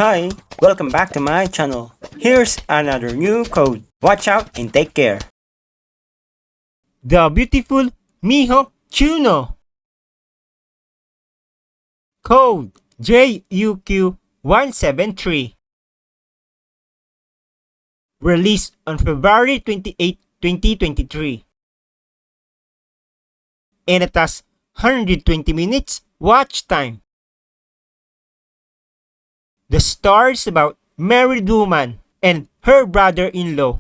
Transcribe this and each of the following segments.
Hi, welcome back to my channel. Here's another new code. Watch out and take care. The beautiful Miho Chuno. Code JUQ173. Released on February 28, 2023. And it has 120 minutes watch time. The story is about married woman and her brother-in-law.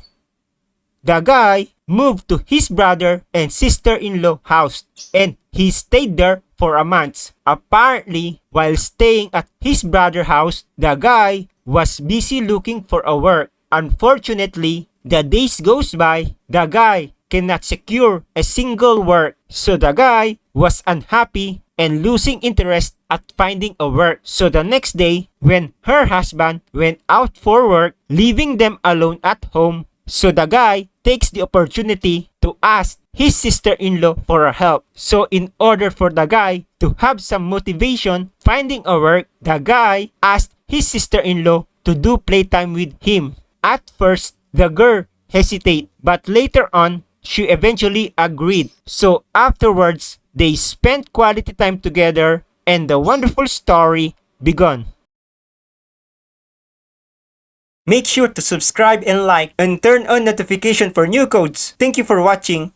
The guy moved to his brother and sister-in-law house and he stayed there for a month. Apparently, while staying at his brother's house, the guy was busy looking for a work. Unfortunately, the days goes by, the guy cannot secure a single work. So the guy was unhappy and losing interest at finding a work. So the next day, when her husband went out for work, leaving them alone at home, so the guy takes the opportunity to ask his sister-in-law for her help. So in order for the guy to have some motivation finding a work, the guy asked his sister-in-law to do playtime with him. At first, the girl hesitated, but later on, she eventually agreed. So afterwards, they spent quality time together and the wonderful story began. Make sure to subscribe and like and turn on notification for new codes. Thank you for watching.